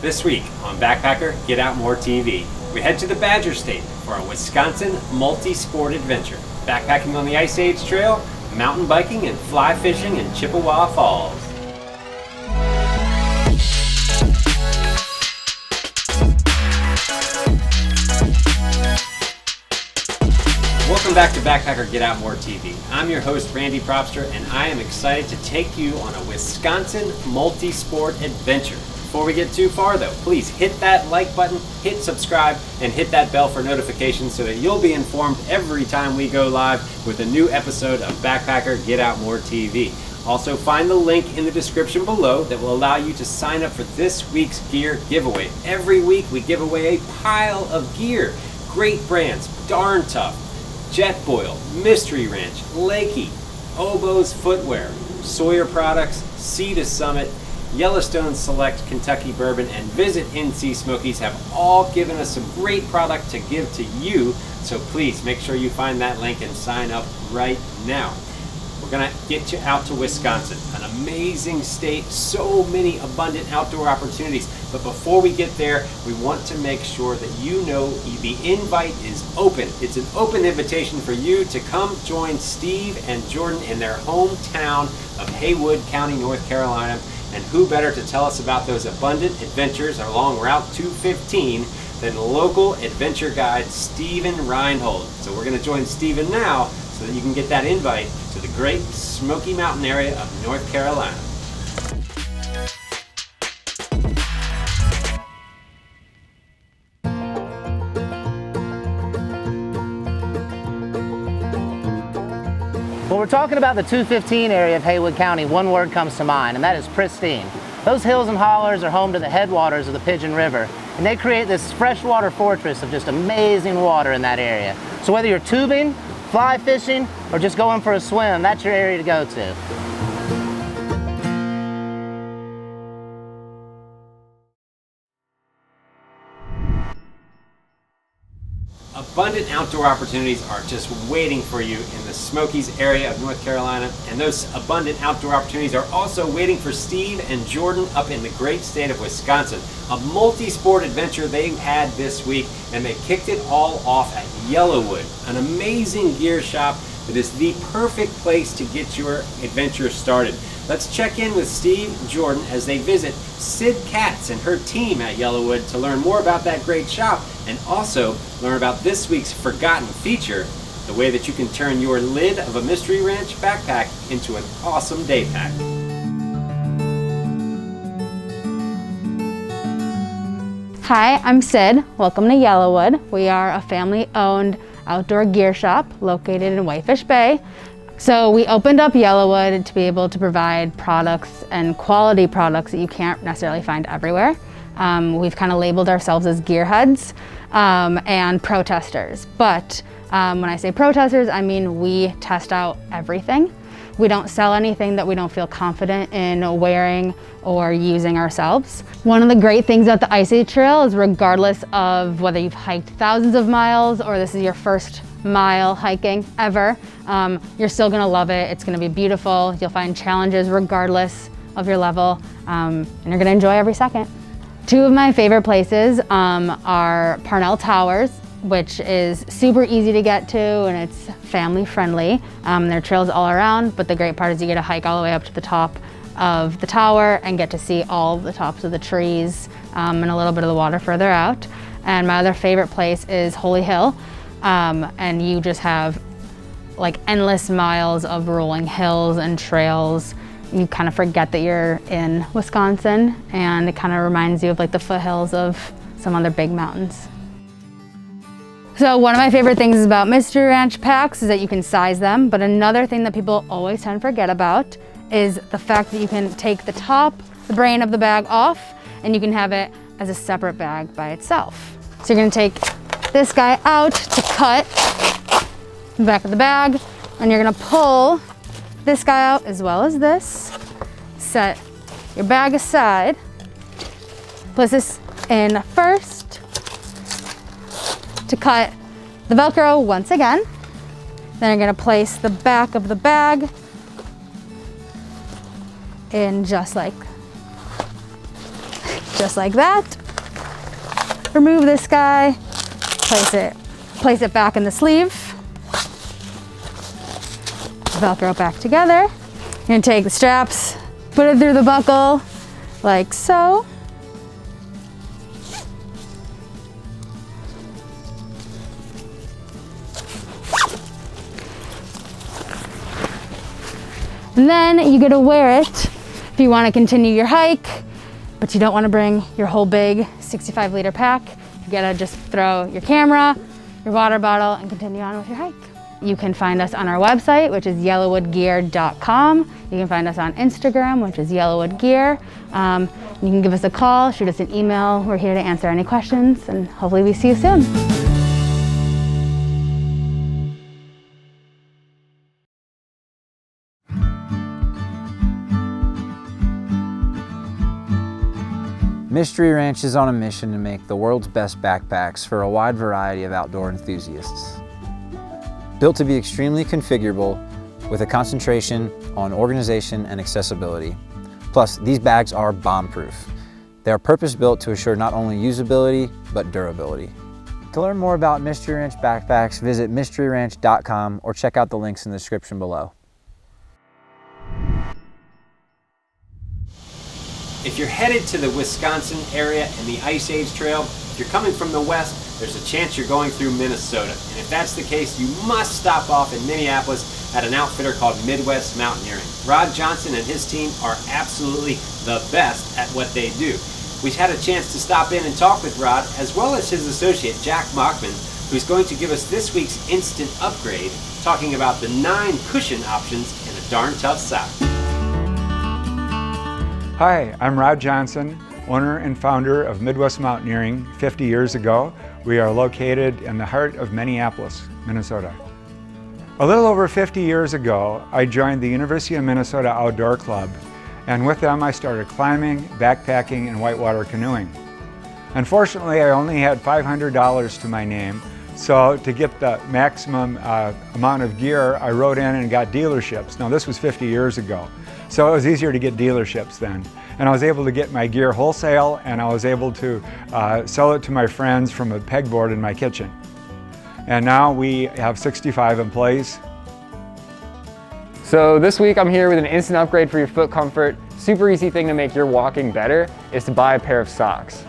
This week on Backpacker Get Out More TV, we head to the Badger State for a Wisconsin multi-sport adventure. Backpacking on the Ice Age Trail, mountain biking, and fly fishing in Chippewa Falls. Welcome back to Backpacker Get Out More TV. I'm your host, Randy Propster, and I am excited to take you on a Wisconsin multi-sport adventure. Before we get too far though, please hit that like button, hit subscribe, and hit that bell for notifications so that you'll be informed every time we go live with a new episode of Backpacker Get Out More TV. Also, find the link in the description below that will allow you to sign up for this week's gear giveaway. Every week we give away a pile of gear. Great brands, Darn Tough, Jetboil, Mystery Ranch, Lakey, Oboz Footwear, Sawyer Products, Sea to Summit, Yellowstone Select Kentucky Bourbon, and Visit NC Smokies have all given us some great product to give to you, so please make sure you find that link and sign up right now. We're going to get you out to Wisconsin, an amazing state, so many abundant outdoor opportunities. But before we get there, we want to make sure that you know the invite is open. It's an open invitation for you to come join Steve and Jordan in their hometown of Haywood County, North Carolina. And who better to tell us about those abundant adventures along Route 215 than local adventure guide Steven Reinhold. So we're going to join Steven now so that you can get that invite to the great Smoky Mountain area of North Carolina. When we're talking about the 215 area of Haywood County, one word comes to mind, and that is pristine. Those hills and hollers are home to the headwaters of the Pigeon River, and they create this freshwater fortress of just amazing water in that area. So whether you're tubing, fly fishing, or just going for a swim, that's your area to go to. Abundant outdoor opportunities are just waiting for you in the Smokies area of North Carolina, and those abundant outdoor opportunities are also waiting for Steve and Jordan up in the great state of Wisconsin. A multi-sport adventure they had this week, and they kicked it all off at Yellowwood, an amazing gear shop that is the perfect place to get your adventure started. Let's check in with Steve and Jordan as they visit Sid Katz and her team at Yellowwood to learn more about that great shop and also learn about this week's forgotten feature, the way that you can turn your lid of a Mystery Ranch backpack into an awesome day pack. Hi, I'm Sid. Welcome to Yellowwood. We are a family-owned outdoor gear shop located in Whitefish Bay. So we opened up Yellowwood to be able to provide products and quality products that you can't necessarily find everywhere. We've kind of labeled ourselves as gearheads and protesters. But when I say protesters, I mean we test out everything. We don't sell anything that we don't feel confident in wearing or using ourselves. One of the great things about the Ice Age Trail is regardless of whether you've hiked thousands of miles or this is your first mile hiking ever, you're still gonna love it. It's gonna be beautiful. You'll find challenges regardless of your level, and you're gonna enjoy every second. Two of my favorite places are Parnell Towers, which is super easy to get to and it's family friendly. There are trails all around, but the great part is you get to hike all the way up to the top of the tower and get to see all the tops of the trees and a little bit of the water further out. And my other favorite place is Holy Hill. And you just have like endless miles of rolling hills and trails. You kind of forget that you're in Wisconsin, and it kind of reminds you of like the foothills of some other big mountains. So one of my favorite things about Mystery Ranch packs is that you can size them, but another thing that people always tend to forget about is the fact that you can take the top, the brain of the bag off, and you can have it as a separate bag by itself. So you're gonna take this guy out to cut the back of the bag, and you're gonna pull this guy out as well as this. Set your bag aside, place this in first to cut the Velcro once again. Then you're gonna place the back of the bag in just like just like that. Remove this guy, place it back in the sleeve. Velcro back together. You're gonna take the straps, put it through the buckle, like so. And then you get to wear it if you want to continue your hike, but you don't want to bring your whole big 65-liter pack. You gotta just throw your camera, your water bottle, and continue on with your hike. You can find us on our website, which is yellowwoodgear.com. You can find us on Instagram, which is yellowwoodgear. You can give us a call, shoot us an email. We're here to answer any questions, and hopefully we see you soon. Mystery Ranch is on a mission to make the world's best backpacks for a wide variety of outdoor enthusiasts. Built to be extremely configurable with a concentration on organization and accessibility. Plus, these bags are bomb-proof. They are purpose-built to assure not only usability, but durability. To learn more about Mystery Ranch backpacks, visit mysteryranch.com or check out the links in the description below. If you're headed to the Wisconsin area and the Ice Age Trail, if you're coming from the west, there's a chance you're going through Minnesota. And if that's the case, you must stop off in Minneapolis at an outfitter called Midwest Mountaineering. Rod Johnson and his team are absolutely the best at what they do. We've had a chance to stop in and talk with Rod, as well as his associate, Jack Mockman, who's going to give us this week's instant upgrade, talking about the 9 cushion options in a Darn Tough sock. Hi, I'm Rod Johnson, owner and founder of Midwest Mountaineering 50 years ago. We are located in the heart of Minneapolis, Minnesota. A little over 50 years ago, I joined the University of Minnesota Outdoor Club, and with them I started climbing, backpacking, and whitewater canoeing. Unfortunately, I only had $500 to my name, so to get the maximum amount of gear, I wrote in and got dealerships. Now this was 50 years ago. So it was easier to get dealerships then. And I was able to get my gear wholesale, and I was able to sell it to my friends from a pegboard in my kitchen. And now we have 65 employees. So this week I'm here with an instant upgrade for your foot comfort. Super easy thing to make your walking better is to buy a pair of socks.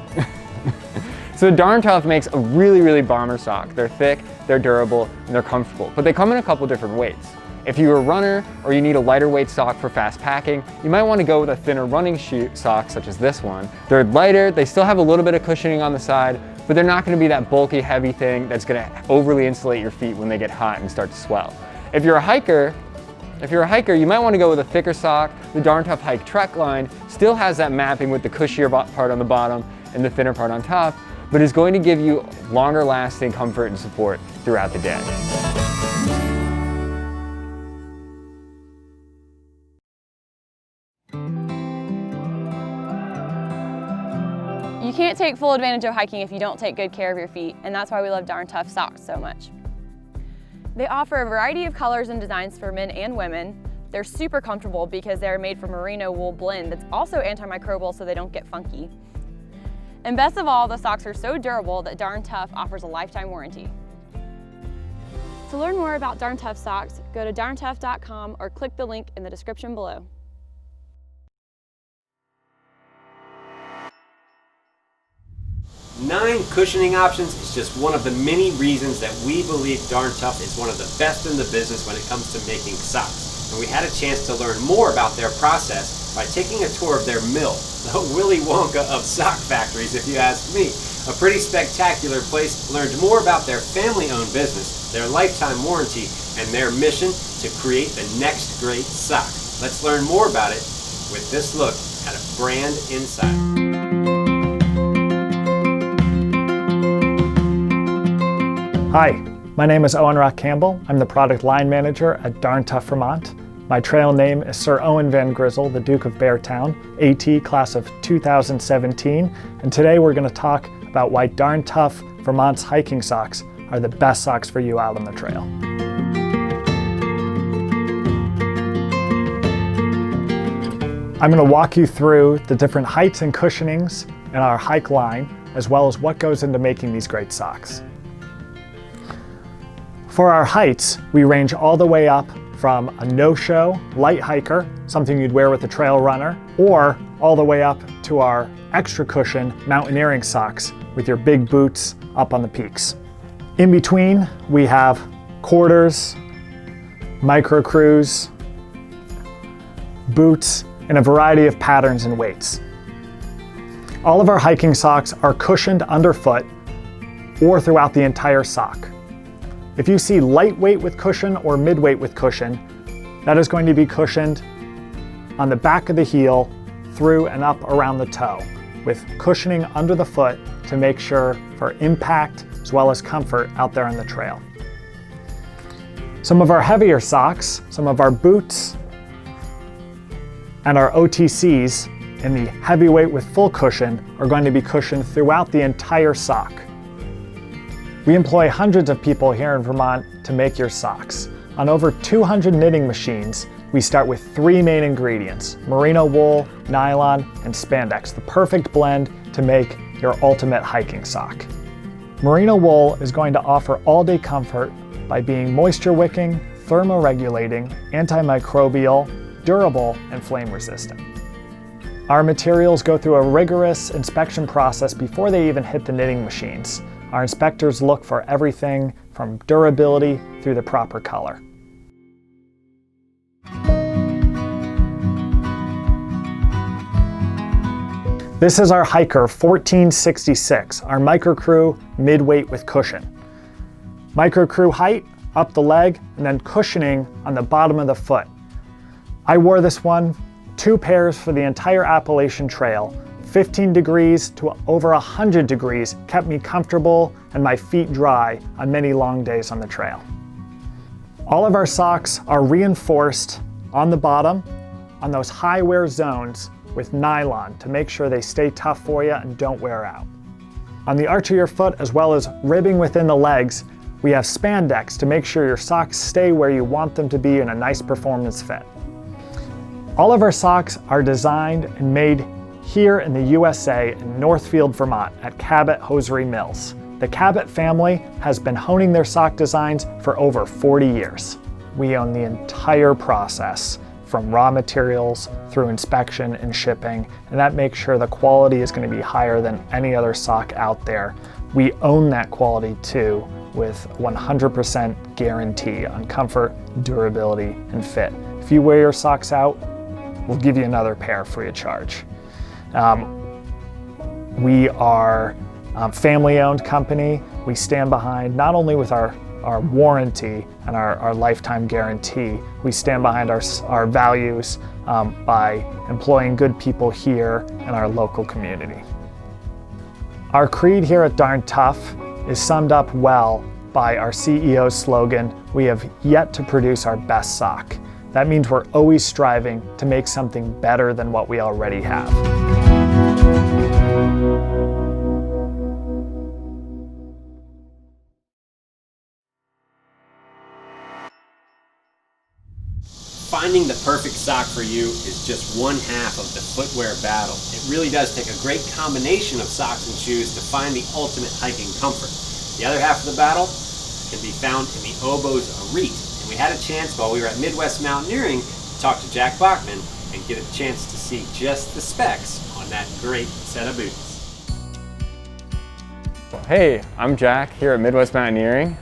So Darn Tough makes a really bomber sock. They're thick, they're durable, and they're comfortable. But they come in a couple different weights. If you're a runner or you need a lighter weight sock for fast packing, you might want to go with a thinner running shoe sock such as this one. They're lighter, they still have a little bit of cushioning on the side, but they're not going to be that bulky, heavy thing that's going to overly insulate your feet when they get hot and start to swell. If you're a hiker, you might want to go with a thicker sock. The Darn Tough Hike Trek line still has that mapping with the cushier part on the bottom and the thinner part on top, but is going to give you longer lasting comfort and support throughout the day. You can't take full advantage of hiking if you don't take good care of your feet, and that's why we love Darn Tough socks so much. They offer a variety of colors and designs for men and women. They're super comfortable because they're made from merino wool blend that's also antimicrobial so they don't get funky. And best of all, the socks are so durable that Darn Tough offers a lifetime warranty. To learn more about Darn Tough socks, go to darntough.com or click the link in the description below. Nine cushioning options is just one of the many reasons that we believe Darn Tough is one of the best in the business when it comes to making socks. And we had a chance to learn more about their process by taking a tour of their mill, the Willy Wonka of sock factories if you ask me. A pretty spectacular place. Learned more about their family-owned business, their lifetime warranty, and their mission to create the next great sock. Let's learn more about it with this look at a brand inside. Hi, my name is Owen Rock Campbell. I'm the product line manager at Darn Tough Vermont. My trail name is Sir Owen Van Grizzle, the Duke of Beartown, AT class of 2017. And today we're going to talk about why Darn Tough Vermont's hiking socks are the best socks for you out on the trail. I'm going to walk you through the different heights and cushionings and our hike line, as well as what goes into making these great socks. For our heights, we range all the way up from a no-show light hiker, something you'd wear with a trail runner, or all the way up to our extra cushion mountaineering socks with your big boots up on the peaks. In between, we have quarters, micro crews, boots, and a variety of patterns and weights. All of our hiking socks are cushioned underfoot or throughout the entire sock. If you see lightweight with cushion or midweight with cushion, that is going to be cushioned on the back of the heel through and up around the toe, with cushioning under the foot to make sure for impact as well as comfort out there on the trail. Some of our heavier socks, some of our boots, and our OTCs in the heavyweight with full cushion are going to be cushioned throughout the entire sock. We employ hundreds of people here in Vermont to make your socks. On over 200 knitting machines, we start with 3 main ingredients: merino wool, nylon, and spandex, the perfect blend to make your ultimate hiking sock. Merino wool is going to offer all-day comfort by being moisture wicking, thermoregulating, antimicrobial, durable, and flame resistant. Our materials go through a rigorous inspection process before they even hit the knitting machines. Our inspectors look for everything from durability through the proper color. This is our Hiker 1466, our Micro Crew midweight with cushion. Micro Crew height, up the leg, and then cushioning on the bottom of the foot. I wore this one 2 pairs for the entire Appalachian Trail. 15 degrees to over 100 degrees kept me comfortable and my feet dry on many long days on the trail. All of our socks are reinforced on the bottom on those high wear zones with nylon to make sure they stay tough for you and don't wear out. On the arch of your foot, as well as ribbing within the legs, we have spandex to make sure your socks stay where you want them to be in a nice performance fit. All of our socks are designed and made here in the USA in Northfield, Vermont at Cabot Hosiery Mills. The Cabot family has been honing their sock designs for over 40 years. We own the entire process from raw materials through inspection and shipping, and that makes sure the quality is going to be higher than any other sock out there. We own that quality too, with 100% guarantee on comfort, durability, and fit. If you wear your socks out, we'll give you another pair free of charge. We are a family-owned company. We stand behind not only with our warranty and our lifetime guarantee, we stand behind our values by employing good people here in our local community. Our creed here at Darn Tough is summed up well by our CEO's slogan, "We have yet to produce our best sock." That means we're always striving to make something better than what we already have. Finding the perfect sock for you is just one half of the footwear battle. It really does take a great combination of socks and shoes to find the ultimate hiking comfort. The other half of the battle can be found in the Oboz Arete. And we had a chance while we were at Midwest Mountaineering to talk to Jack Bachman and get a chance to see just the specs on that great set of boots. Hey, I'm Jack here at Midwest Mountaineering.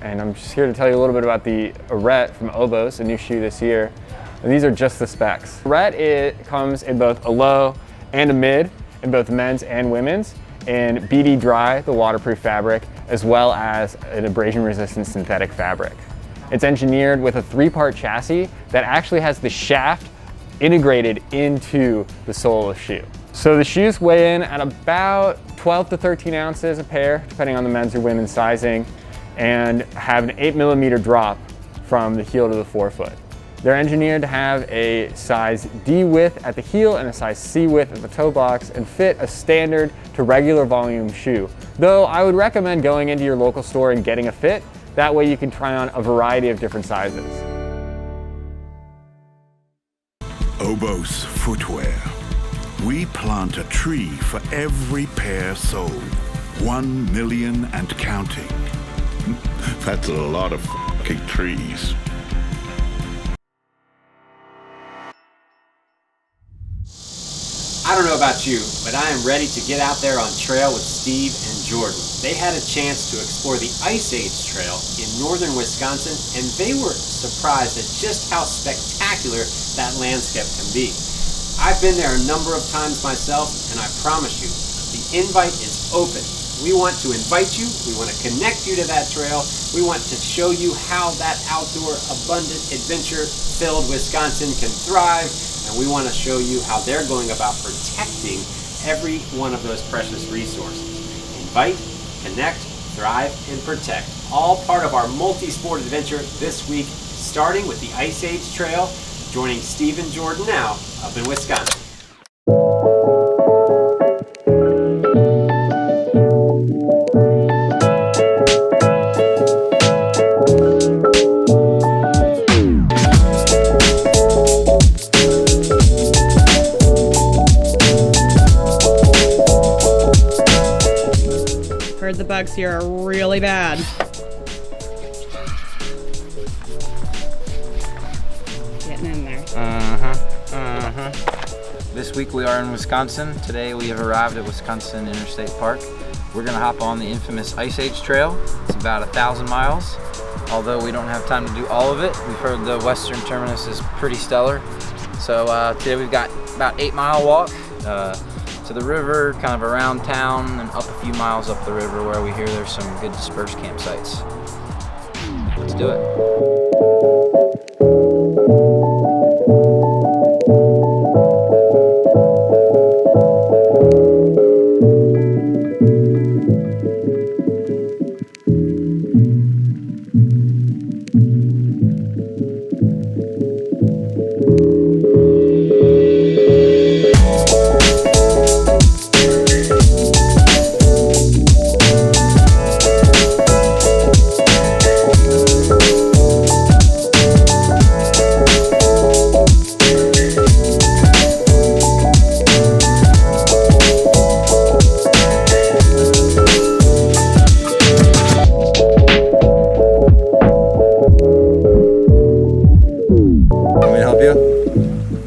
And I'm just here to tell you a little bit about the Arete from Oboz, a new shoe this year. And these are just the specs. Arete, it comes in both a low and a mid, in both men's and women's, in BD Dry, the waterproof fabric, as well as an abrasion-resistant synthetic fabric. It's engineered with a 3-part chassis that actually has the shaft integrated into the sole of the shoe. So the shoes weigh in at about 12 to 13 ounces a pair, depending on the men's or women's sizing, and have an 8mm drop from the heel to the forefoot. They're engineered to have a size D width at the heel and a size C width at the toe box and fit a standard to regular volume shoe. Though I would recommend going into your local store and getting a fit. That way you can try on a variety of different sizes. Oboz Footwear. We plant a tree for every pair sold. 1 million and counting. That's a lot of f***ing trees. I don't know about you, but I am ready to get out there on trail with Steve and Jordan. They had a chance to explore the Ice Age Trail in northern Wisconsin, and they were surprised at just how spectacular that landscape can be. I've been there a number of times myself, and I promise you, the invite is open. We want to invite you, we want to connect you to that trail, we want to show you how that outdoor, abundant, adventure-filled Wisconsin can thrive, and we want to show you how they're going about protecting every one of those precious resources. Invite, connect, thrive, and protect. All part of our multi-sport adventure this week, starting with the Ice Age Trail, joining Steve and Jordan now up in Wisconsin. Heard the bugs here are really bad. Getting in there. This week we are in Wisconsin. Today we have arrived at Wisconsin Interstate Park. We're gonna hop on the infamous Ice Age Trail. It's about 1,000 miles. Although we don't have time to do all of it. We've heard the western terminus is pretty stellar. So today we've got about 8-mile walk to the river, kind of around town, and up a few miles up the river where we hear there's some good dispersed campsites. Let's do it.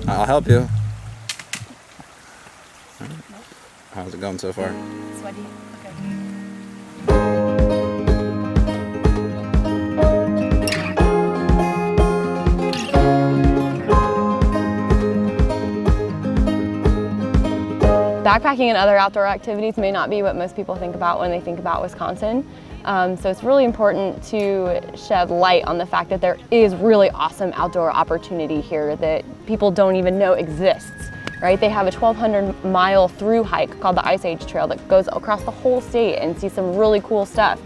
I'll help you. How's it going so far? Sweaty. Okay. Backpacking and other outdoor activities may not be what most people think about when they think about Wisconsin. So it's really important to shed light on the fact that there is really awesome outdoor opportunity here that people don't even know exists, right? They have a 1,200-mile through hike called the Ice Age Trail that goes across the whole state and see some really cool stuff.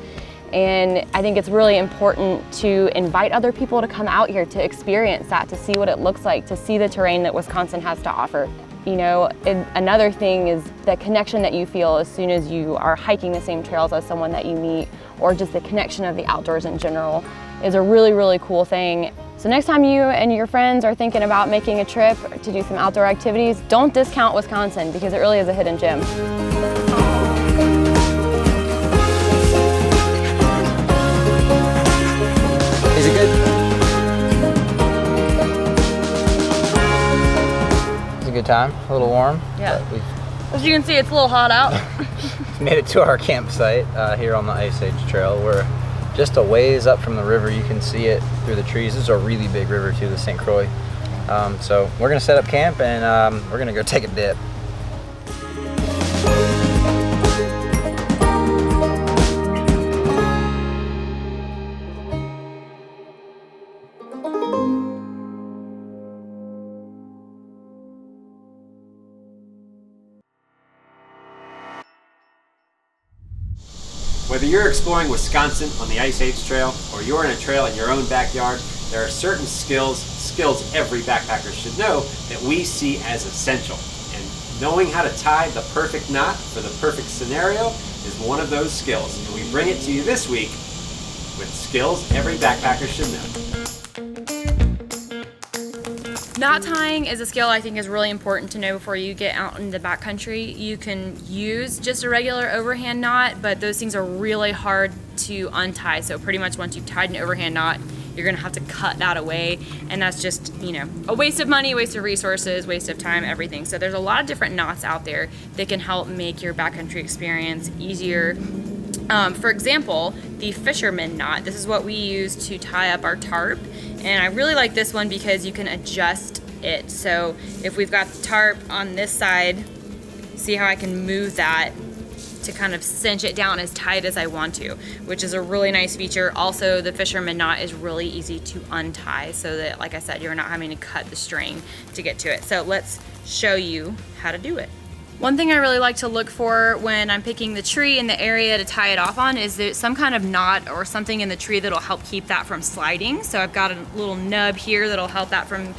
And I think it's really important to invite other people to come out here to experience that, to see what it looks like, to see the terrain that Wisconsin has to offer. You know, another thing is the connection that you feel as soon as you are hiking the same trails as someone that you meet, or just the connection of the outdoors in general is a really, really cool thing. So next time you and your friends are thinking about making a trip to do some outdoor activities, don't discount Wisconsin because it really is a hidden gem. Is it good? Good time, a little warm. Yeah. As you can see, it's a little hot out. Made it to our campsite here on the Ice Age Trail. We're just a ways up from the river. You can see it through the trees. This is a really big river too, the St. Croix. So we're gonna set up camp and we're gonna go take a dip. Whether you're exploring Wisconsin on the Ice Age Trail or you're in a trail in your own backyard, there are certain skills every backpacker should know that we see as essential. And knowing how to tie the perfect knot for the perfect scenario is one of those skills. And we bring it to you this week with skills every backpacker should know. Knot tying is a skill I think is really important to know before you get out in the backcountry. You can use just a regular overhand knot, but those things are really hard to untie. So pretty much once you've tied an overhand knot, you're gonna have to cut that away, and that's just, you know, a waste of money, waste of resources, waste of time, everything. So there's a lot of different knots out there that can help make your backcountry experience easier. For example, the fisherman knot. This is what we use to tie up our tarp. And I really like this one because you can adjust it. So if we've got the tarp on this side, see how I can move that to kind of cinch it down as tight as I want to, which is a really nice feature. Also, the fisherman knot is really easy to untie so that, like I said, you're not having to cut the string to get to it. So let's show you how to do it. One thing I really like to look for when I'm picking the tree and the area to tie it off on is there some kind of knot or something in the tree that'll help keep that from sliding. So I've got a little nub here that'll help that from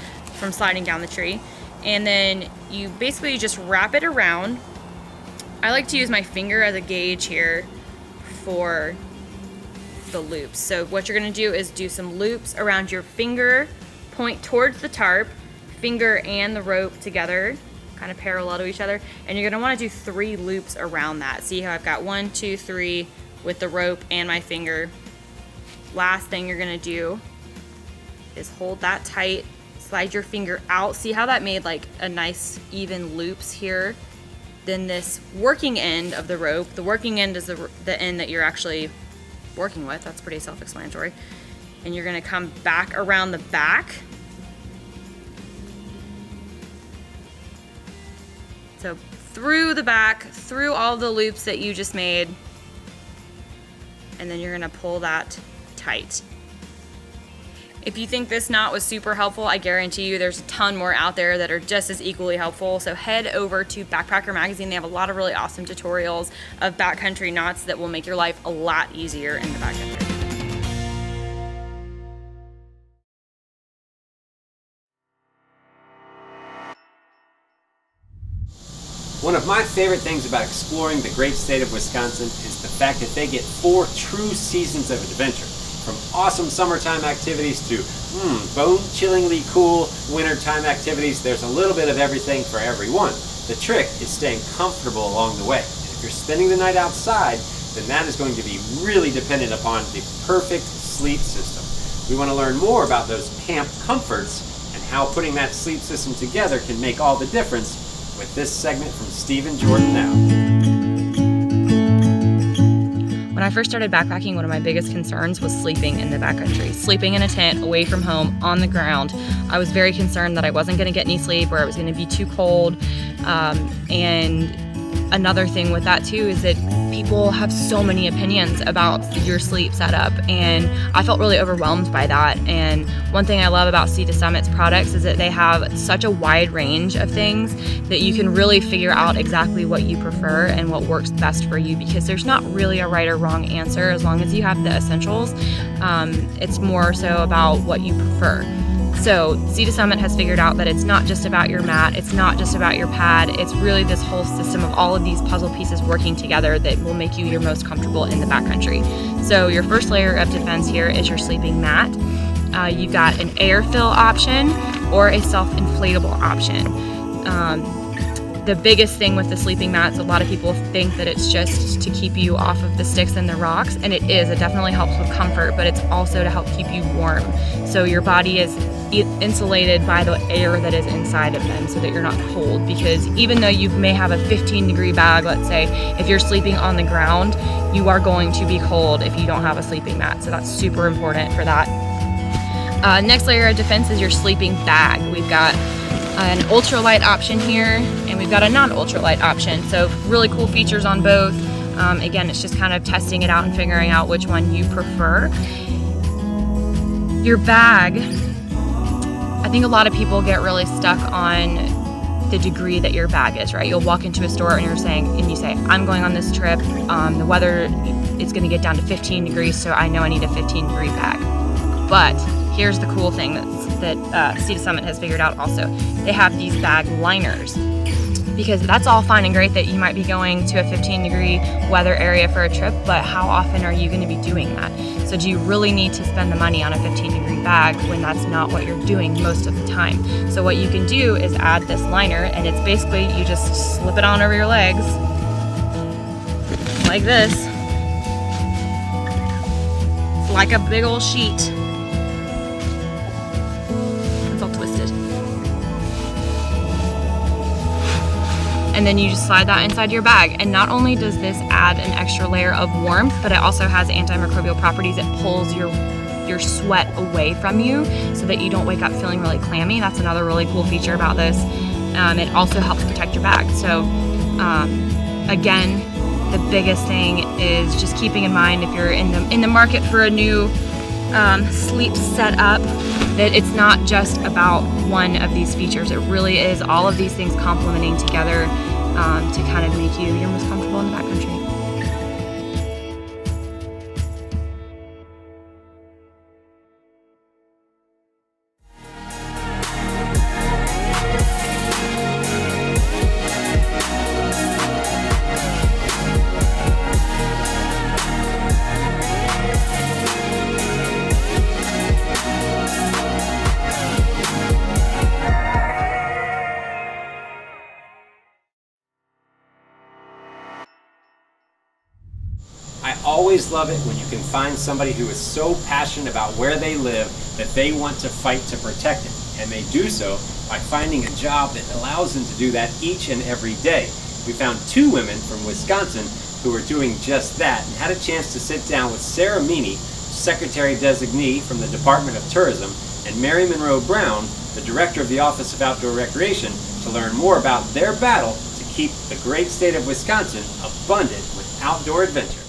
sliding down the tree. And then you basically just wrap it around. I like to use my finger as a gauge here for the loops. So what you're gonna do is do some loops around your finger, point towards the tarp, finger and the rope together, kind of parallel to each other, and you're gonna wanna do 3 loops around that. See how I've got 1, 2, 3 with the rope and my finger. Last thing you're gonna do is hold that tight, slide your finger out. See how that made like a nice even loops here? Then this working end of the rope, the working end is the end that you're actually working with. That's pretty self-explanatory. And you're gonna come back around the back. So through the back, through all the loops that you just made, and then you're gonna pull that tight. If you think this knot was super helpful, I guarantee you there's a ton more out there that are just as equally helpful. So head over to Backpacker Magazine. They have a lot of really awesome tutorials of backcountry knots that will make your life a lot easier in the backcountry. One of my favorite things about exploring the great state of Wisconsin is the fact that they get 4 true seasons of adventure. From awesome summertime activities to bone-chillingly cool wintertime activities, there's a little bit of everything for everyone. The trick is staying comfortable along the way. And if you're spending the night outside, then that is going to be really dependent upon the perfect sleep system. We want to learn more about those camp comforts and how putting that sleep system together can make all the difference with this segment from Stephen Jordan Now. When I first started backpacking, one of my biggest concerns was sleeping in the backcountry. Sleeping in a tent, away from home, on the ground. I was very concerned that I wasn't gonna get any sleep or it was gonna be too cold. And another thing with that too is that people have so many opinions about your sleep setup, and I felt really overwhelmed by that. And one thing I love about Sea to Summit's products is that they have such a wide range of things that you can really figure out exactly what you prefer and what works best for you, because there's not really a right or wrong answer as long as you have the essentials. It's more so about what you prefer. So Sea to Summit has figured out that it's not just about your mat, it's not just about your pad, it's really this whole system of all of these puzzle pieces working together that will make you your most comfortable in the backcountry. So your first layer of defense here is your sleeping mat. You've got an air fill option or a self-inflatable option. The biggest thing with the sleeping mats, a lot of people think that it's just to keep you off of the sticks and the rocks, and it is. It definitely helps with comfort, but it's also to help keep you warm. So your body is insulated by the air that is inside of them so that you're not cold, because even though you may have a 15-degree bag, let's say, if you're sleeping on the ground, you are going to be cold if you don't have a sleeping mat. So that's super important for that. Next layer of defense is your sleeping bag. We've got an ultralight option here, and we've got a non-ultralight option. So really cool features on both. Again, it's just kind of testing it out and figuring out which one you prefer. Your bag, I think a lot of people get really stuck on the degree that your bag is, right? You'll walk into a store and you say, I'm going on this trip. The weather is gonna get down to 15 degrees, so I know I need a 15-degree bag. But here's the cool thing that Sea to Summit has figured out also. They have these bag liners. Because that's all fine and great that you might be going to a 15-degree weather area for a trip, but how often are you going to be doing that? So do you really need to spend the money on a 15-degree bag when that's not what you're doing most of the time? So what you can do is add this liner, and it's basically you just slip it on over your legs like this. It's like a big old sheet. It's all twisted. And then you just slide that inside your bag. And not only does this add an extra layer of warmth, but it also has antimicrobial properties. It pulls your sweat away from you so that you don't wake up feeling really clammy. That's another really cool feature about this. It also helps protect your bag. So again, the biggest thing is just keeping in mind if you're in the market for a new sleep setup, that it's not just about one of these features. It really is all of these things complementing together to kind of make you your most comfortable in the backcountry. I always love it when you can find somebody who is so passionate about where they live that they want to fight to protect it. And they do so by finding a job that allows them to do that each and every day. We found 2 women from Wisconsin who were doing just that and had a chance to sit down with Sarah Meany, Secretary Designee from the Department of Tourism, and Mary Monroe Brown, the Director of the Office of Outdoor Recreation, to learn more about their battle to keep the great state of Wisconsin abundant with outdoor adventure.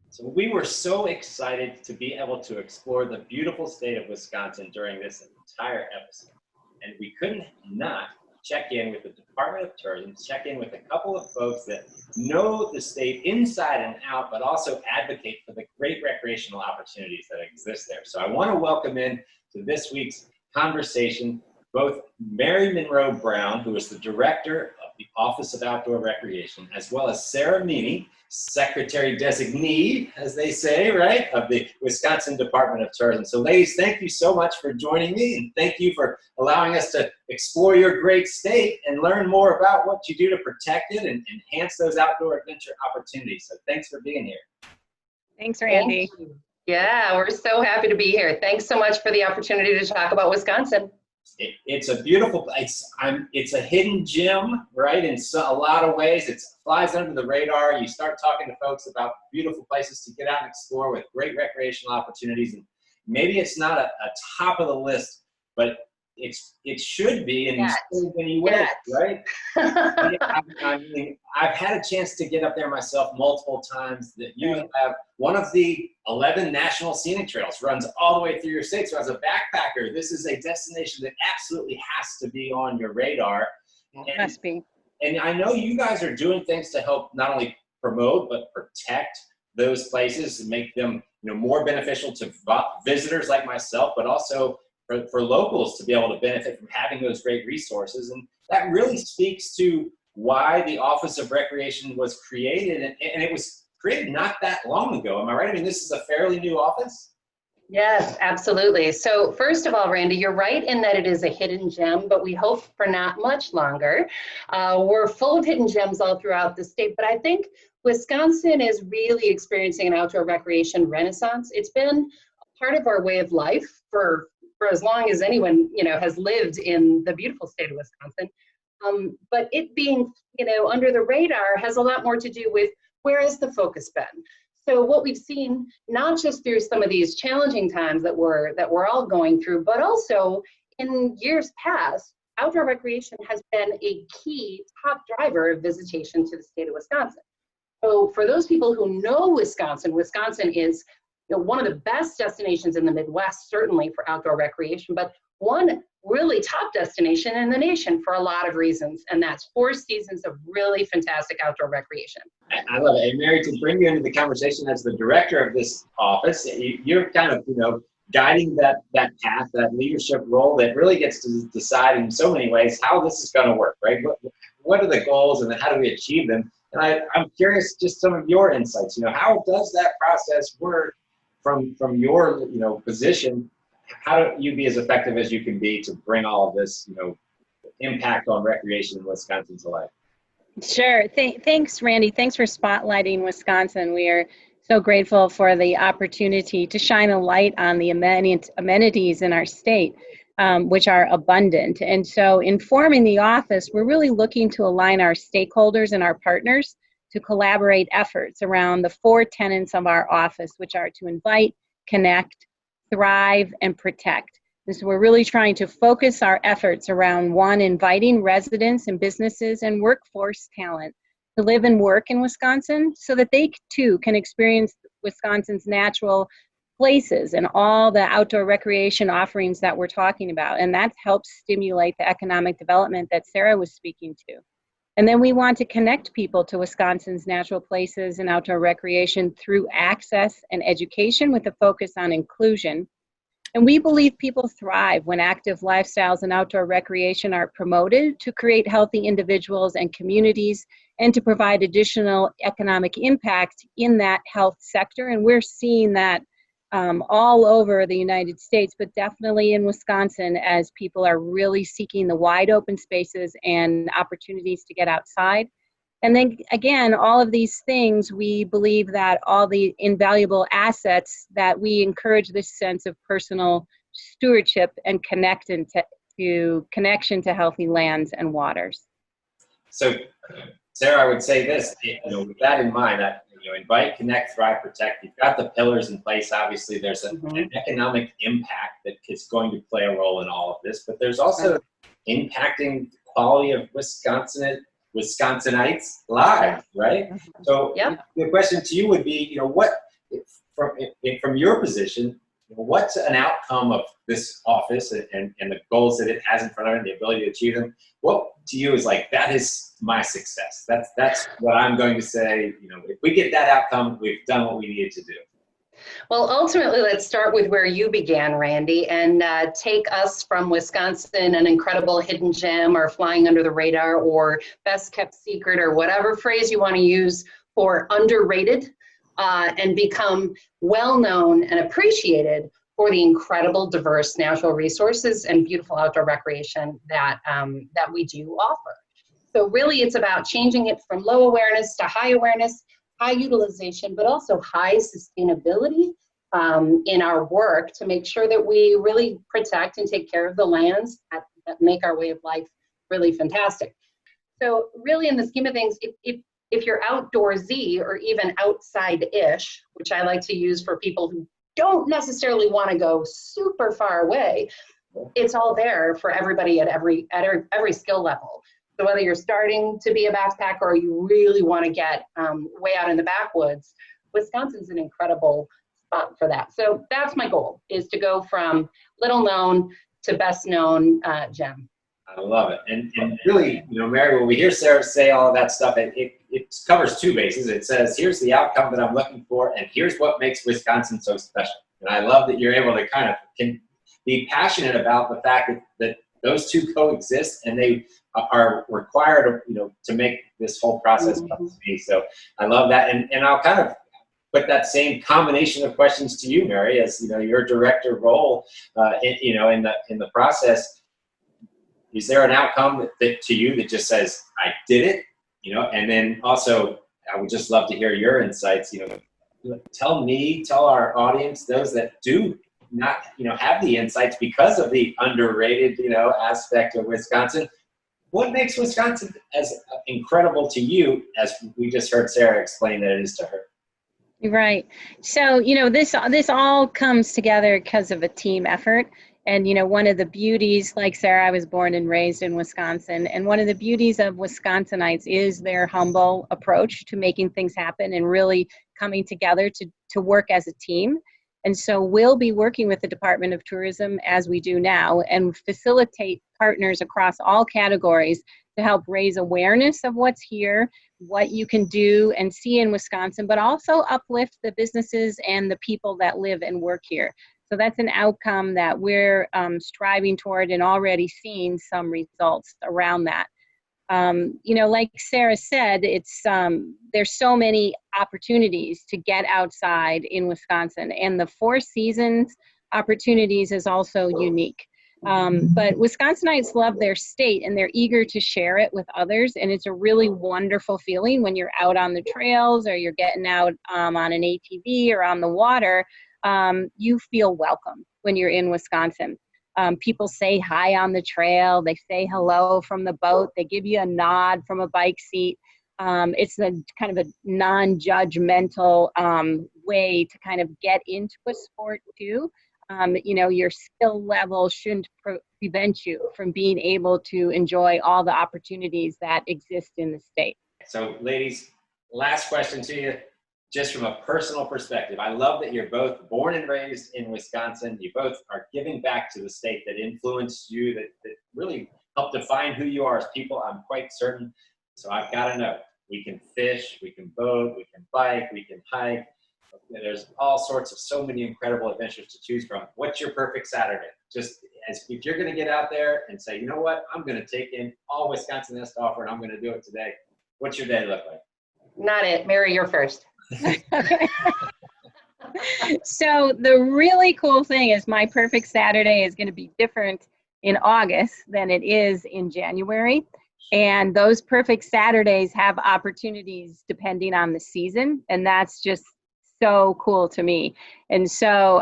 So we were so excited to be able to explore the beautiful state of Wisconsin during this entire episode. And we couldn't not check in with the Department of Tourism, check in with a couple of folks that know the state inside and out, but also advocate for the great recreational opportunities that exist there. So I want to welcome in to this week's conversation both Mary Monroe Brown, who is the Director of the Office of Outdoor Recreation, as well as Sarah Meany, Secretary Designee, as they say, right, of the Wisconsin Department of Tourism. So ladies, thank you so much for joining me, and thank you for allowing us to explore your great state and learn more about what you do to protect it and enhance those outdoor adventure opportunities. So thanks for being here. Thanks, Randy. Thank you. Yeah, we're so happy to be here. Thanks so much for the opportunity to talk about Wisconsin. It's a beautiful place. It's a hidden gem, right? In a lot of ways, it flies under the radar. You start talking to folks about beautiful places to get out and explore with great recreational opportunities. And maybe it's not a top of the list, but it should be, and when you win, right? I mean, I've had a chance to get up there myself multiple times. That you have one of the 11 national scenic trails runs all the way through your state. So as a backpacker, this is a destination that absolutely has to be on your radar. It must be. And I know you guys are doing things to help not only promote but protect those places and make them, more beneficial to visitors like myself, but also for locals to be able to benefit from having those great resources. And that really speaks to why the Office of Recreation was created. And it was created not that long ago. Am I right? I mean, this is a fairly new office. Yes, absolutely. So first of all, Randy, you're right in that it is a hidden gem, but we hope for not much longer. We're full of hidden gems all throughout the state, but I think Wisconsin is really experiencing an outdoor recreation renaissance. It's been a part of our way of life for as long as anyone, has lived in the beautiful state of Wisconsin. But it being, under the radar has a lot more to do with where has the focus been. So what we've seen, not just through some of these challenging times that we're all going through, but also in years past, outdoor recreation has been a key top driver of visitation to the state of Wisconsin. So for those people who know Wisconsin, Wisconsin is one of the best destinations in the Midwest, certainly for outdoor recreation, but one really top destination in the nation for a lot of reasons, and that's 4 seasons of really fantastic outdoor recreation. I love it. And Mary, to bring you into the conversation as the director of this office, you're kind of, guiding that path, that leadership role that really gets to decide in so many ways how this is going to work, right? what are the goals and then how do we achieve them? And I'm curious, just some of your insights. How does that process work from your position? How do you be as effective as you can be to bring all of this impact on recreation in Wisconsin to life? Sure. Thanks, Randy. Thanks for spotlighting Wisconsin. We are so grateful for the opportunity to shine a light on the amenities in our state, which are abundant. And so in forming the office, we're really looking to align our stakeholders and our partners to collaborate efforts around the 4 tenets of our office, which are to invite, connect, thrive, and protect. And so we're really trying to focus our efforts around, one, inviting residents and businesses and workforce talent to live and work in Wisconsin so that they too can experience Wisconsin's natural places and all the outdoor recreation offerings that we're talking about. And that helps stimulate the economic development that Sarah was speaking to. And then we want to connect people to Wisconsin's natural places and outdoor recreation through access and education with a focus on inclusion. And we believe people thrive when active lifestyles and outdoor recreation are promoted to create healthy individuals and communities and to provide additional economic impact in that health sector. And we're seeing that all over the United States, but definitely in Wisconsin as people are really seeking the wide open spaces and opportunities to get outside. And then again, all of these things, we believe that all the invaluable assets that we encourage this sense of personal stewardship and connection to healthy lands and waters. So, Sarah, I would say this, with that in mind, that invite, connect, thrive, protect. You've got the pillars in place. Obviously, there's an economic impact that is going to play a role in all of this, but there's also impacting the quality of Wisconsinites lives, right? So the question to you would be, what from your position, what's an outcome of this office and the goals that it has in front of it and the ability to achieve them? What to you is like, that is my success. That's what I'm going to say. If we get that outcome, we've done what we needed to do. Well, ultimately, let's start with where you began, Randy, and take us from Wisconsin, an incredible hidden gem or flying under the radar or best kept secret or whatever phrase you want to use for underrated, and become well-known and appreciated for the incredible diverse natural resources and beautiful outdoor recreation that we do offer. So really, it's about changing it from low awareness to high awareness, high utilization, but also high sustainability in our work to make sure that we really protect and take care of the lands that make our way of life really fantastic. So really, in the scheme of things, if you're outdoorsy or even outside-ish, which I like to use for people who don't necessarily want to go super far away, it's all there for everybody at every skill level. So whether you're starting to be a backpacker or you really want to get way out in the backwoods, Wisconsin's an incredible spot for that. So that's my goal, is to go from little known to best known gem. I love it. And really, Mary, when we hear Sarah say all of that stuff, it covers 2 bases. It says, here's the outcome that I'm looking for, and here's what makes Wisconsin so special. And I love that you're able to can be passionate about the fact that those 2 coexist and they are required, to make this whole process come to be. So I love that. And I'll kind of put that same combination of questions to you, Mary, as your director role, in the process. Is there an outcome that to you that just says, I did it? And then also, I would just love to hear your insights. Tell our audience, those that do not, have the insights because of the underrated, aspect of Wisconsin. What makes Wisconsin as incredible to you as we just heard Sarah explain that it is to her? Right. So, this all comes together because of a team effort. And, one of the beauties, like Sarah, I was born and raised in Wisconsin. And one of the beauties of Wisconsinites is their humble approach to making things happen and really coming together to work as a team. And so we'll be working with the Department of Tourism as we do now and facilitate partners across all categories to help raise awareness of what's here, what you can do and see in Wisconsin, but also uplift the businesses and the people that live and work here. So that's an outcome that we're striving toward and already seeing some results around that. Like Sarah said, there's so many opportunities to get outside in Wisconsin, and the Four Seasons opportunities is also unique. But Wisconsinites love their state and they're eager to share it with others. And it's a really wonderful feeling when you're out on the trails or you're getting out on an ATV or on the water. You feel welcome when you're in Wisconsin. People say hi on the trail. They say hello from the boat. They give you a nod from a bike seat. It's a kind of a non-judgmental way to kind of get into a sport too. Your skill level shouldn't prevent you from being able to enjoy all the opportunities that exist in the state. So ladies, last question to you, just from a personal perspective. I love that you're both born and raised in Wisconsin. You both are giving back to the state that influenced you, that really helped define who you are as people, I'm quite certain. So I've got to know, we can fish, we can boat, we can bike, we can hike. There's all sorts of so many incredible adventures to choose from. What's your perfect Saturday? Just as if you're going to get out there and say, you know what, I'm going to take in all Wisconsin has to offer and I'm going to do it today. What's your day look like? Not it. Mary, you're first. So the really cool thing is my perfect Saturday is going to be different in August than it is in January. And those perfect Saturdays have opportunities depending on the season. And that's just so cool to me. And so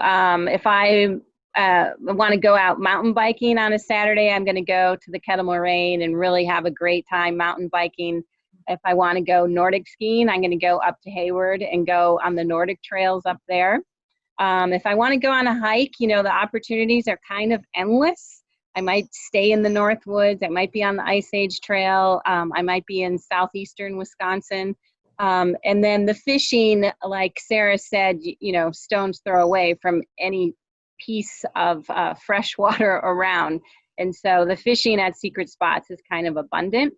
if I want to go out mountain biking on a Saturday, I'm going to go to the Kettle Moraine and really have a great time mountain biking. If I want to go Nordic skiing, I'm going to go up to Hayward and go on the Nordic trails up there. If I want to go on a hike, the opportunities are kind of endless. I might stay in the Northwoods. I might be on the Ice Age Trail. I might be in southeastern Wisconsin. And then the fishing, like Sarah said, stone's throw away from any piece of fresh water around. And so the fishing at secret spots is kind of abundant.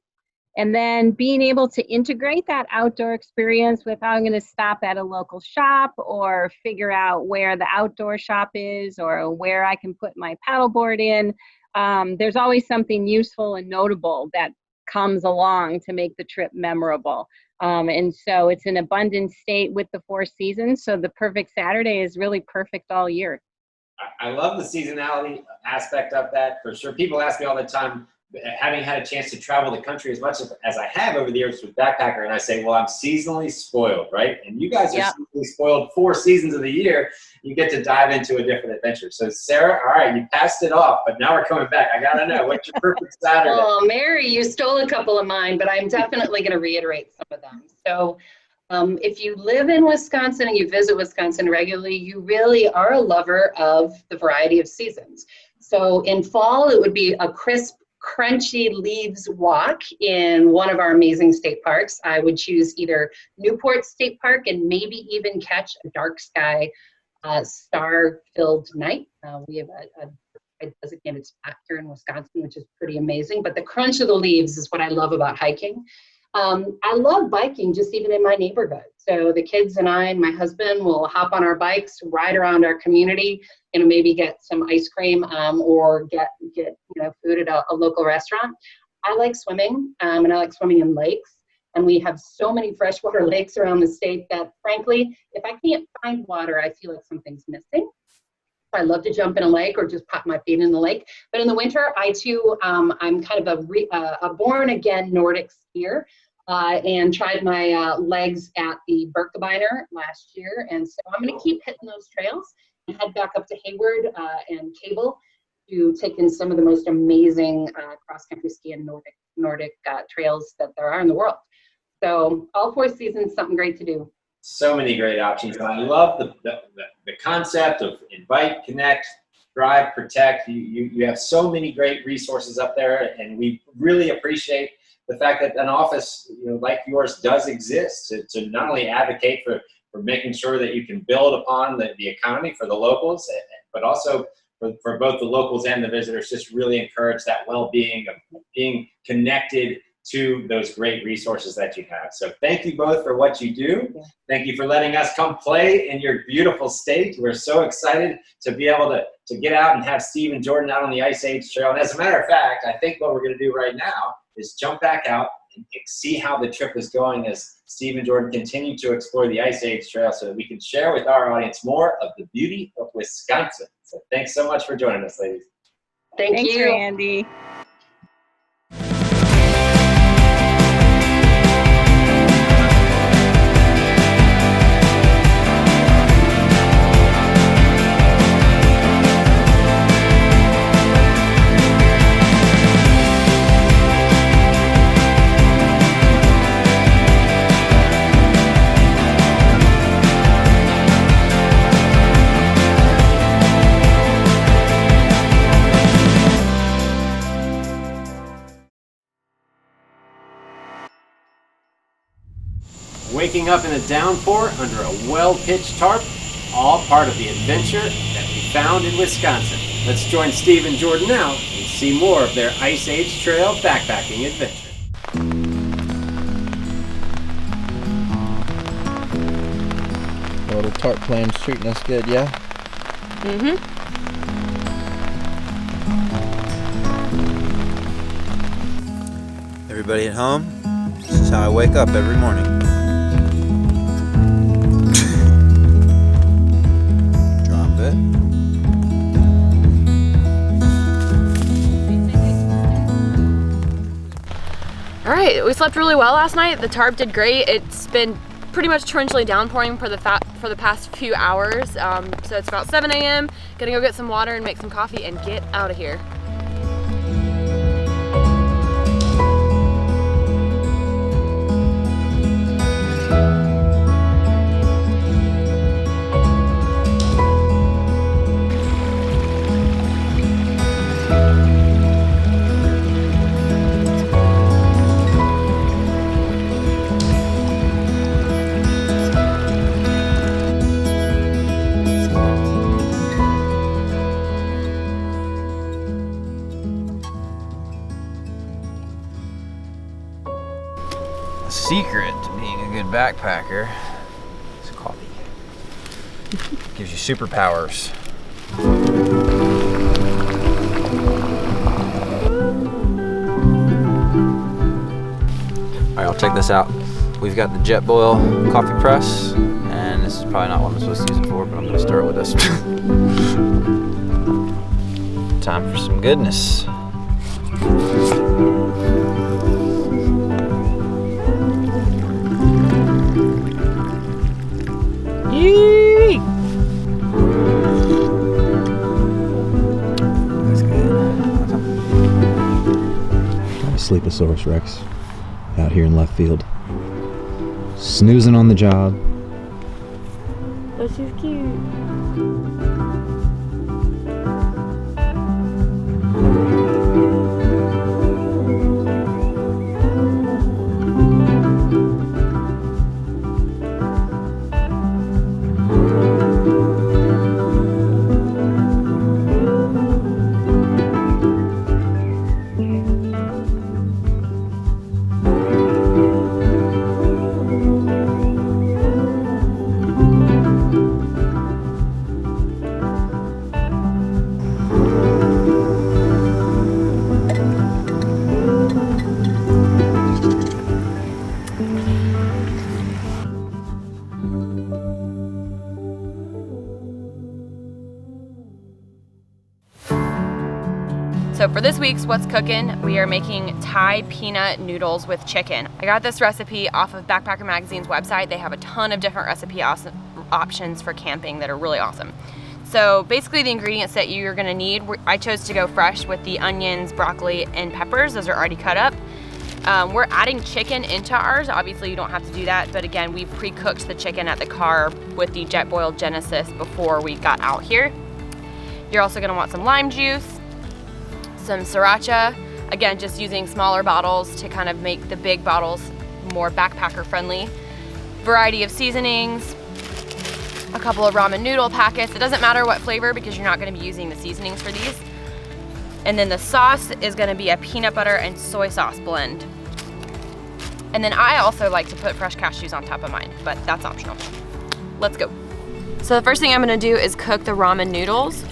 And then being able to integrate that outdoor experience with, I'm going to stop at a local shop or figure out where the outdoor shop is or where I can put my paddleboard in. There's always something useful and notable that comes along to make the trip memorable. And so it's an abundant state with the Four Seasons. So the perfect Saturday is really perfect all year. I love the seasonality aspect of that for sure. People ask me all the time, having had a chance to travel the country as much as I have over the years with Backpacker, and I say, well, I'm seasonally spoiled, right? And you guys are seasonally spoiled 4 seasons of the year. You get to dive into a different adventure. So Sarah, all right, you passed it off, but now we're coming back. I got to know, what's your perfect Saturday? Oh, Mary, you stole a couple of mine, but I'm definitely going to reiterate some of them. So if you live in Wisconsin and you visit Wisconsin regularly, you really are a lover of the variety of seasons. So in fall, it would be a crisp, crunchy leaves walk in one of our amazing state parks. I would choose either Newport State Park and maybe even catch a dark sky star-filled night. We have a designated spot here in Wisconsin, which is pretty amazing. But the crunch of the leaves is what I love about hiking. I love biking just even in my neighborhood. So the kids and I and my husband will hop on our bikes, ride around our community, and maybe get some ice cream or get food at a local restaurant. I like swimming, and I like swimming in lakes. And we have so many freshwater lakes around the state that, frankly, if I can't find water, I feel like something's missing. I love to jump in a lake or just pop my feet in the lake. But in the winter, I too, I'm kind of a born-again Nordic skier and tried my legs at the Birkebeiner last year. And so I'm going to keep hitting those trails and head back up to Hayward and Cable to take in some of the most amazing cross-country ski and Nordic trails that there are in the world. So all 4 seasons, something great to do. So many great options. And I love the concept of invite, connect, drive, protect. You have so many great resources up there, and we really appreciate the fact that an office like yours does exist to not only advocate for making sure that you can build upon the economy for the locals, but also for both the locals and the visitors, just really encourage that well-being of being connected to those great resources that you have. So thank you both for what you do. Thank you for letting us come play in your beautiful state. We're so excited to be able to get out and have Steve and Jordan out on the Ice Age Trail. And as a matter of fact, I think what we're going to do right now is jump back out and see how the trip is going as Steve and Jordan continue to explore the Ice Age Trail so that we can share with our audience more of the beauty of Wisconsin. So thanks so much for joining us, ladies. Thanks, you, Randy. Waking up in a downpour under a well-pitched tarp, all part of the adventure that we found in Wisconsin. Let's join Steve and Jordan now and see more of their Ice Age Trail backpacking adventure. The little tarp plan's treating us good, yeah? Mm-hmm. Everybody at home? This is how I wake up every morning. Drop it. All right, we slept really well last night. The tarp did great. It's been pretty much torrentially downpouring for the past few hours. So it's about 7 a.m. Gonna go get some water and make some coffee and get out of here. Secret to being a good backpacker is coffee. Gives you superpowers. All right, I'll check this out. We've got the Jetboil coffee press, and this is probably not what I'm supposed to use it for, but I'm gonna stir it with this. Time for some goodness. Sleeposaurus Rex out here in left field, snoozing on the job. Oh, she's cute. So for this week's What's Cooking, we are making Thai peanut noodles with chicken. I got this recipe off of Backpacker Magazine's website. They have a ton of different recipe options for camping that are really awesome. So basically the ingredients that you're gonna need, I chose to go fresh with the onions, broccoli, and peppers. Those are already cut up. We're adding chicken into ours. Obviously you don't have to do that, but again, we pre-cooked the chicken at the car with the Jetboil Genesis before we got out here. You're also gonna want some lime juice, some sriracha, again just using smaller bottles to kind of make the big bottles more backpacker friendly. Variety of seasonings, a couple of ramen noodle packets. It doesn't matter what flavor because you're not going to be using the seasonings for these. And then the sauce is going to be a peanut butter and soy sauce blend. And then I also like to put fresh cashews on top of mine, but that's optional. Let's go. So the first thing I'm going to do is cook the ramen noodles.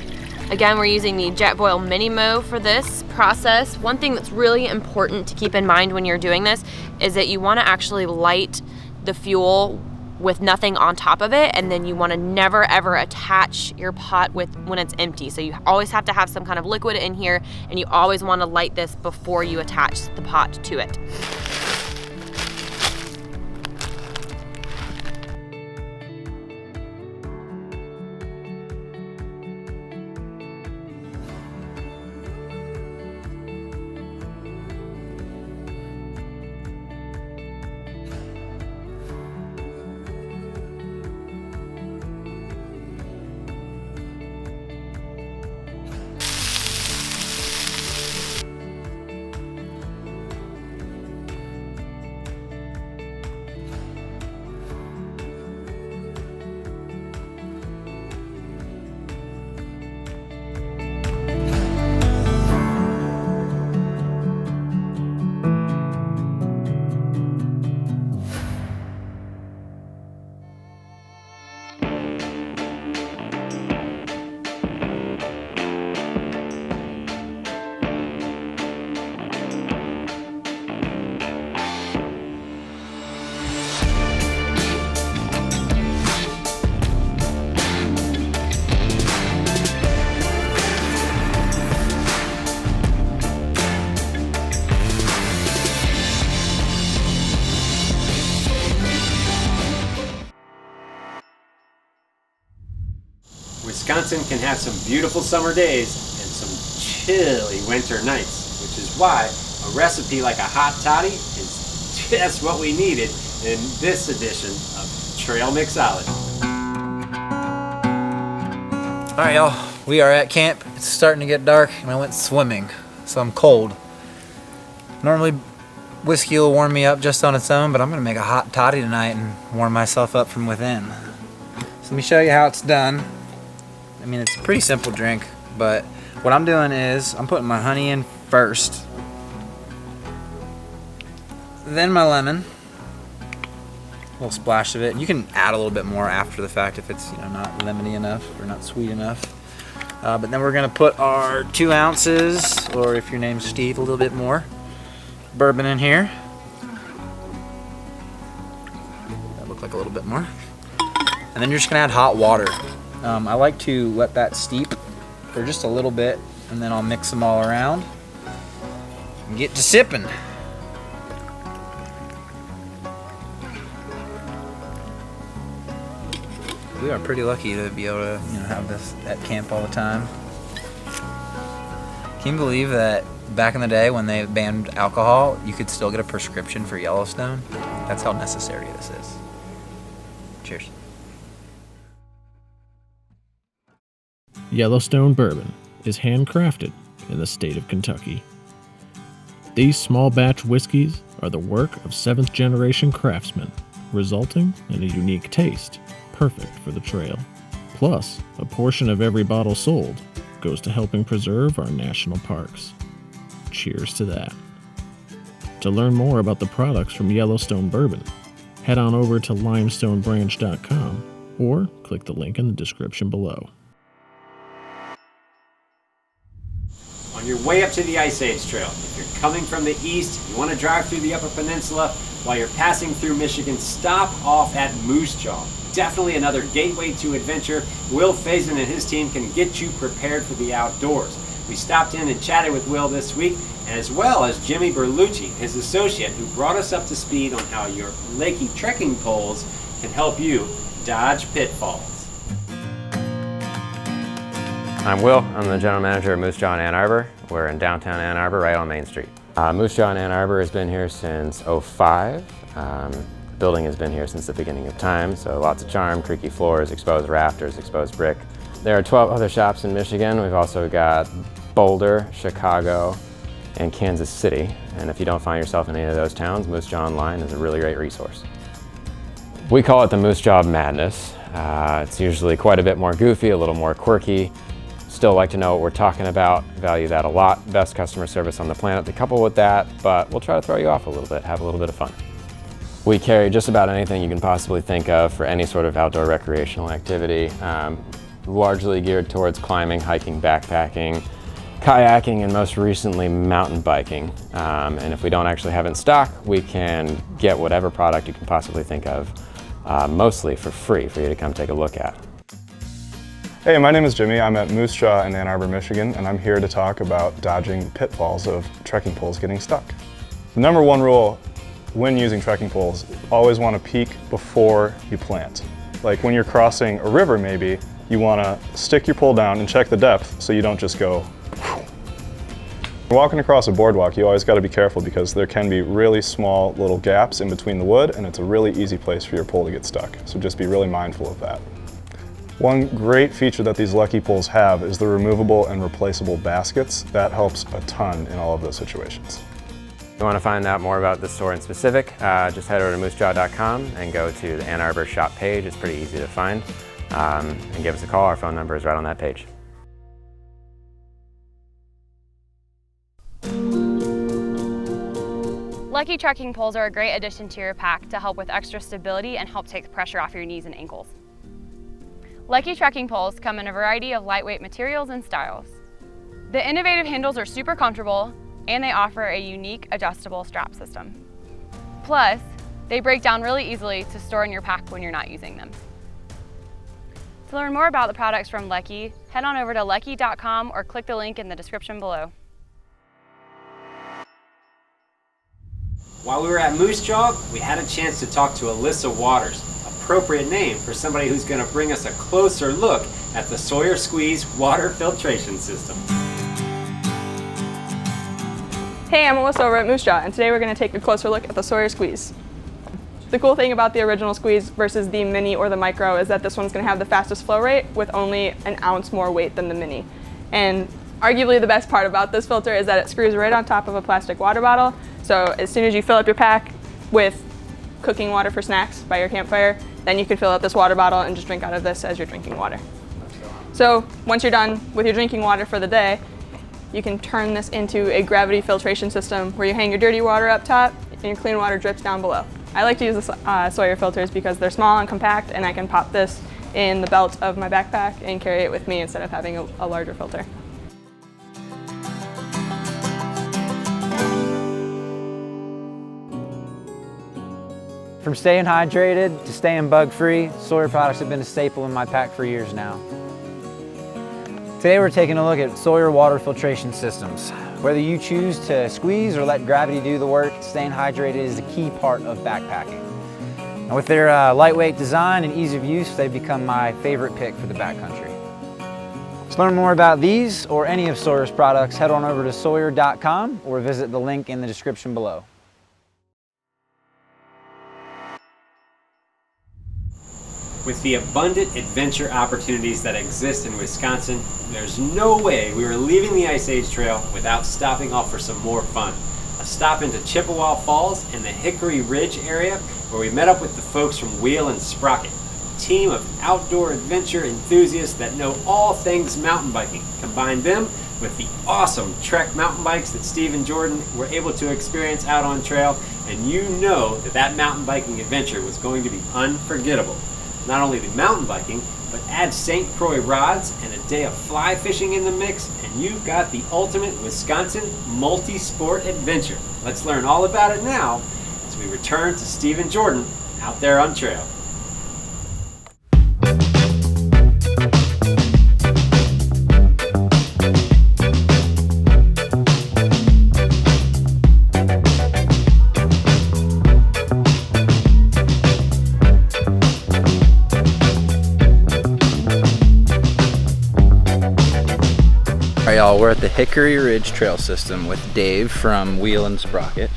Again, we're using the Jetboil Mini-Mo for this process. One thing that's really important to keep in mind when you're doing this is that you want to actually light the fuel with nothing on top of it, and then you want to never ever attach your pot when it's empty. So you always have to have some kind of liquid in here, and you always want to light this before you attach the pot to it. Wisconsin can have some beautiful summer days and some chilly winter nights, which is why a recipe like a hot toddy is just what we needed in this edition of Trail Mixology. All right, y'all, we are at camp. It's starting to get dark and I went swimming, so I'm cold. Normally whiskey will warm me up just on its own, but I'm gonna make a hot toddy tonight and warm myself up from within. So let me show you how it's done. I mean, it's a pretty simple drink, but what I'm doing is I'm putting my honey in first, then my lemon, a little splash of it. You can add a little bit more after the fact if it's, you know, not lemony enough or not sweet enough. But then we're gonna put our 2 ounces, or if your name's Steve, a little bit more, bourbon in here. That looked like a little bit more. And then you're just gonna add hot water. I like to let that steep for just a little bit, and then I'll mix them all around and get to sipping. We are pretty lucky to be able to, you know, have this at camp all the time. Can you believe that back in the day when they banned alcohol, you could still get a prescription for Yellowstone? That's how necessary this is. Cheers. Yellowstone Bourbon is handcrafted in the state of Kentucky. These small batch whiskeys are the work of 7th generation craftsmen, resulting in a unique taste, perfect for the trail. Plus, a portion of every bottle sold goes to helping preserve our national parks. Cheers to that. To learn more about the products from Yellowstone Bourbon, head on over to limestonebranch.com or click the link in the description below. On your way up to the Ice Age Trail, if you're coming from the east, you want to drive through the Upper Peninsula, while you're passing through Michigan, stop off at Moose Jaw. Definitely another gateway to adventure. Will Faison and his team can get you prepared for the outdoors. We stopped in and chatted with Will this week, as well as Jimmy Berlucci, his associate, who brought us up to speed on how your Lakey trekking poles can help you dodge pitfalls. I'm Will. I'm the general manager of Moose Jaw in Ann Arbor. We're in downtown Ann Arbor, right on Main Street. Moose Jaw in Ann Arbor has been here since '05. The building has been here since the beginning of time, so lots of charm, creaky floors, exposed rafters, exposed brick. There are 12 other shops in Michigan. We've also got Boulder, Chicago, and Kansas City. And if you don't find yourself in any of those towns, Moose Jaw Online is a really great resource. We call it the Moose Jaw Madness. It's usually quite a bit more goofy, a little more quirky. Still like to know what we're talking about, value that a lot. Best customer service on the planet to couple with that, but we'll try to throw you off a little bit, have a little bit of fun. We carry just about anything you can possibly think of for any sort of outdoor recreational activity. largely geared towards climbing, hiking, backpacking, kayaking, and most recently mountain biking. And if we don't actually have it in stock, we can get whatever product you can possibly think of, mostly for free for you to come take a look at. Hey, my name is Jimmy. I'm at Moose Jaw in Ann Arbor, Michigan, and I'm here to talk about dodging pitfalls of trekking poles getting stuck. The number one rule when using trekking poles, always want to peak before you plant. Like when you're crossing a river maybe, you want to stick your pole down and check the depth so you don't just go whew. Walking across a boardwalk, you always got to be careful because there can be really small little gaps in between the wood, and it's a really easy place for your pole to get stuck. So just be really mindful of that. One great feature that these Lucky poles have is the removable and replaceable baskets. That helps a ton in all of those situations. If you want to find out more about this store in specific, just head over to moosejaw.com and go to the Ann Arbor shop page. It's pretty easy to find. And give us a call. Our phone number is right on that page. Lucky trekking poles are a great addition to your pack to help with extra stability and help take the pressure off your knees and ankles. Lucky trekking poles come in a variety of lightweight materials and styles. The innovative handles are super comfortable, and they offer a unique adjustable strap system. Plus, they break down really easily to store in your pack when you're not using them. To learn more about the products from Lucky, head on over to lucky.com or click the link in the description below. While we were at Moose Jaw, we had a chance to talk to Alyssa Waters, appropriate name for somebody who's going to bring us a closer look at the Sawyer Squeeze water filtration system. Hey, I'm Alyssa over at Moose Jaw, and today we're going to take a closer look at the Sawyer Squeeze. The cool thing about the original Squeeze versus the Mini or the Micro is that this one's going to have the fastest flow rate with only an ounce more weight than the Mini. And arguably the best part about this filter is that it screws right on top of a plastic water bottle. So as soon as you fill up your pack with cooking water for snacks by your campfire, then you can fill up this water bottle and just drink out of this as you're drinking water. So once you're done with your drinking water for the day, you can turn this into a gravity filtration system where you hang your dirty water up top and your clean water drips down below. I like to use the Sawyer filters because they're small and compact, and I can pop this in the belt of my backpack and carry it with me instead of having a larger filter. From staying hydrated to staying bug-free, Sawyer products have been a staple in my pack for years now. Today we're taking a look at Sawyer water filtration systems. Whether you choose to squeeze or let gravity do the work, staying hydrated is a key part of backpacking. And with their lightweight design and ease of use, they've become my favorite pick for the backcountry. To learn more about these or any of Sawyer's products, head on over to sawyer.com or visit the link in the description below. With the abundant adventure opportunities that exist in Wisconsin, there's no way we were leaving the Ice Age Trail without stopping off for some more fun. A stop into Chippewa Falls and the Hickory Ridge area, where we met up with the folks from Wheel and Sprocket, a team of outdoor adventure enthusiasts that know all things mountain biking. Combine them with the awesome Trek mountain bikes that Steve and Jordan were able to experience out on trail, and you know that mountain biking adventure was going to be unforgettable. Not only the mountain biking, but add St. Croix rods and a day of fly fishing in the mix, and you've got the ultimate Wisconsin multi-sport adventure. Let's learn all about it now as we return to Steve and Jordan out there on trail. All right, y'all, we're at the Hickory Ridge Trail System with Dave from Wheel and Sprocket.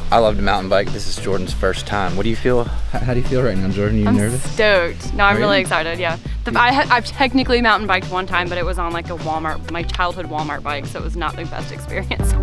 I love to mountain bike. This is Jordan's first time. What do you feel? How do you feel right now, Jordan? Are you nervous? Stoked. No, I'm really excited, yeah. I've technically mountain biked one time, but it was on like a Walmart, my childhood Walmart bike, so it was not the best experience.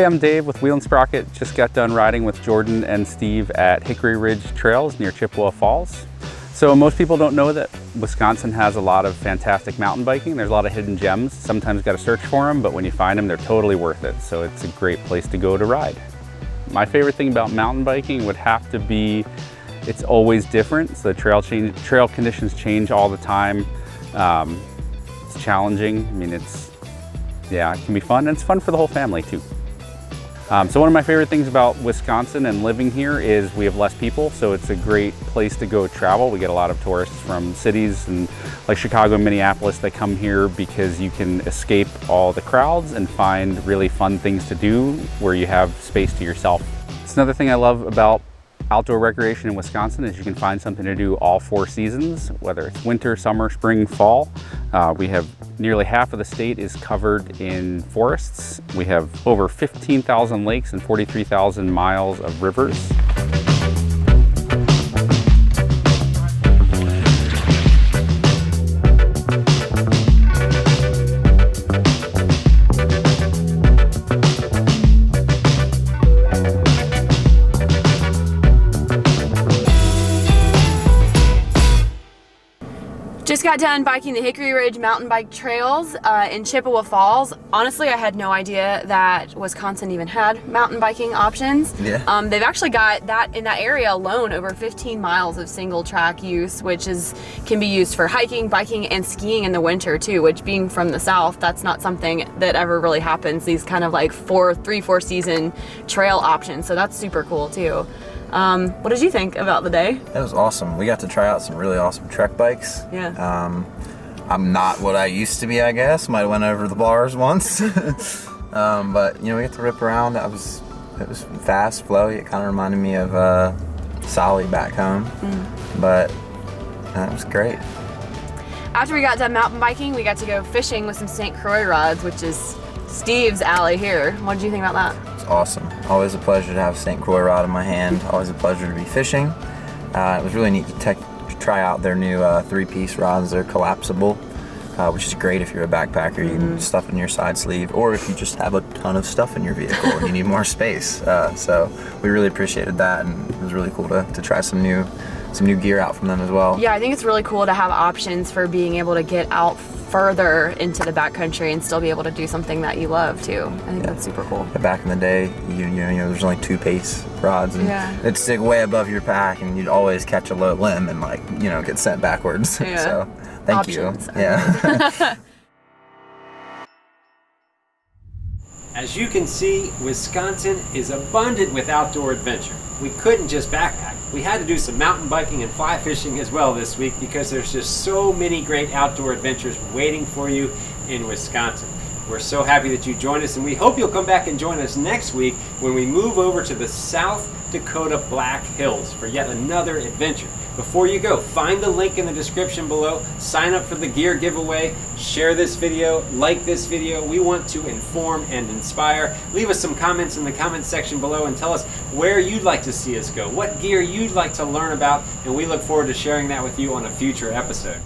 I'm Dave with Wheel and Sprocket. Just got done riding with Jordan and Steve at Hickory Ridge Trails near Chippewa Falls. So most people don't know that Wisconsin has a lot of fantastic mountain biking. There's a lot of hidden gems. Sometimes you got to search for them, but when you find them, they're totally worth it. So it's a great place to go to ride. My favorite thing about mountain biking would have to be it's always different. So the trail conditions change all the time. It's challenging. I mean, it can be fun, and it's fun for the whole family too. So one of my favorite things about Wisconsin and living here is we have less people, so it's a great place to go travel. We get a lot of tourists from cities and like Chicago and Minneapolis that come here because you can escape all the crowds and find really fun things to do where you have space to yourself. It's another thing I love about outdoor recreation in Wisconsin is you can find something to do all 4 seasons, whether it's winter, summer, spring, fall. We have nearly half of the state is covered in forests. We have over 15,000 lakes and 43,000 miles of rivers. Just got done biking the Hickory Ridge mountain bike trails in Chippewa Falls. Honestly, I had no idea that Wisconsin even had mountain biking options. Yeah. They've actually got that in that area alone over 15 miles of single track use, which can be used for hiking, biking, and skiing in the winter too, which being from the South, that's not something that ever really happens. These kind of like 3-4 season trail options. So that's super cool too. What did you think about the day? It was awesome. We got to try out some really awesome trek bikes. Yeah. I'm not what I used to be, I guess. Might have went over the bars once. But we got to rip around. It was fast, flowy. It kind of reminded me of Solly back home. But it was great. After we got done mountain biking, we got to go fishing with some St. Croix rods, which is Steve's alley here. What did you think about that? It's awesome. Always a pleasure to have a St. Croix rod in my hand. Always a pleasure to be fishing. It was really neat to try out their new 3-piece rods. They're collapsible, which is great if you're a backpacker. You can stuff in your side sleeve, or if you just have a ton of stuff in your vehicle and you need more space. So we really appreciated that, and it was really cool to try some new gear out from them as well. Yeah, I think it's really cool to have options for being able to get out further into the backcountry and still be able to do something that you love too. I think that's super cool. Back in the day, there's only 2-piece rods, and it'd stick way above your pack, and you'd always catch a low limb and get sent backwards. Yeah. So thank Options. you. Yeah. As you can see, Wisconsin is abundant with outdoor adventure. We couldn't just backpack. We had to do some mountain biking and fly fishing as well this week because there's just so many great outdoor adventures waiting for you in Wisconsin. We're so happy that you joined us, and we hope you'll come back and join us next week when we move over to the South Dakota Black Hills for yet another adventure. Before you go, find the link in the description below, sign up for the gear giveaway, share this video, like this video. We want to inform and inspire. Leave us some comments in the comments section below and tell us where you'd like to see us go, what gear you'd like to learn about, and we look forward to sharing that with you on a future episode.